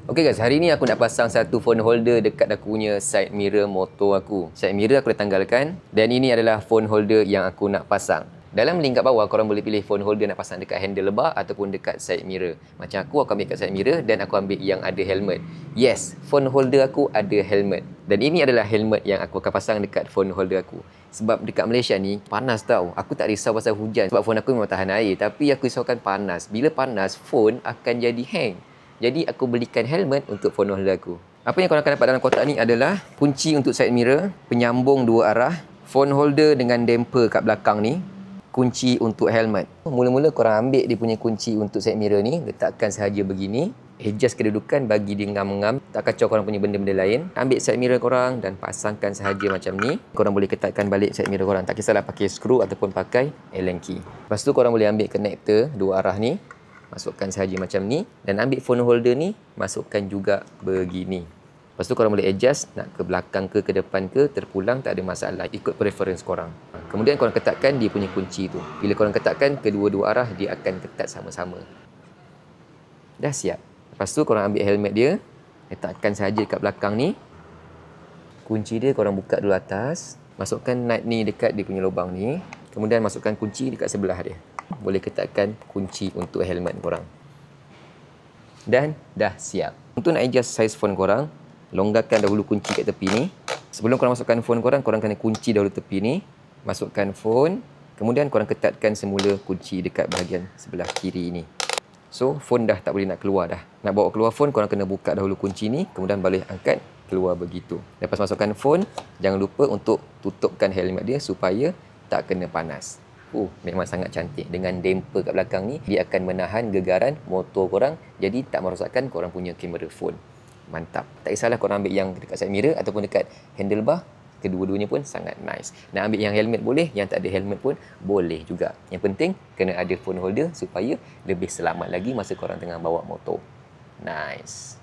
Okay guys, hari ni aku nak pasang satu phone holder dekat aku punya side mirror motor aku. Side mirror aku dah tanggalkan dan ini adalah phone holder yang aku nak pasang. Dalam link kat bawah korang boleh pilih phone holder nak pasang dekat handlebar ataupun dekat side mirror. Macam aku ambil kat side mirror dan aku ambil yang ada helmet. Yes, phone holder aku ada helmet. Dan ini adalah helmet yang aku akan pasang dekat phone holder aku. Sebab dekat Malaysia ni panas tau. Aku tak risau pasal hujan sebab phone aku memang tahan air, tapi aku risaukan panas. Bila panas, phone akan jadi hang. Jadi aku belikan helmet untuk phone holder aku. Apa yang korang akan dapat dalam kotak ni adalah kunci untuk side mirror, penyambung dua arah, phone holder dengan damper kat belakang ni, kunci untuk helmet. Mula-mula korang ambil dia punya kunci untuk side mirror ni, letakkan sahaja begini, adjust kedudukan bagi dia ngam-ngam, tak kacau korang punya benda-benda lain. Ambil side mirror korang dan pasangkan sahaja macam ni. Korang boleh ketatkan balik side mirror korang, tak kisahlah pakai skru ataupun pakai Allen key. Lepas tu korang boleh ambil connector dua arah ni, masukkan sahaja macam ni dan ambil phone holder ni, masukkan juga begini. Lepas tu korang boleh adjust nak ke belakang ke depan ke, terpulang tak ada masalah, ikut preference korang. Kemudian korang ketatkan dia punya kunci tu. Bila korang ketatkan kedua-dua arah, dia akan ketat sama-sama. Dah siap. Lepas tu korang ambil helmet dia, letakkan sahaja dekat belakang ni. Kunci dia korang buka dulu atas, masukkan nut ni dekat dia punya lubang ni, kemudian masukkan kunci dekat sebelah dia. Boleh ketatkan kunci untuk helmet korang. Dan dah siap. Untuk nak adjust size phone korang, longgarkan dahulu kunci kat tepi ni. Sebelum korang masukkan phone korang, korang kena kunci dahulu tepi ni. Masukkan phone, kemudian korang ketatkan semula kunci dekat bahagian sebelah kiri ni. So, phone dah tak boleh nak keluar dah. Nak bawa keluar phone, korang kena buka dahulu kunci ni, kemudian boleh angkat keluar begitu. Lepas masukkan phone, jangan lupa untuk tutupkan helmet dia supaya tak kena panas. Memang sangat cantik. Dengan damper kat belakang ni, dia akan menahan gegaran motor korang, jadi tak merosakkan korang punya kamera phone. Mantap. Tak kisahlah korang ambil yang dekat side mirror ataupun dekat handlebar, kedua-duanya pun sangat nice. Nak ambil yang helmet boleh, yang tak ada helmet pun boleh juga. Yang penting kena ada phone holder supaya lebih selamat lagi masa korang tengah bawa motor. Nice.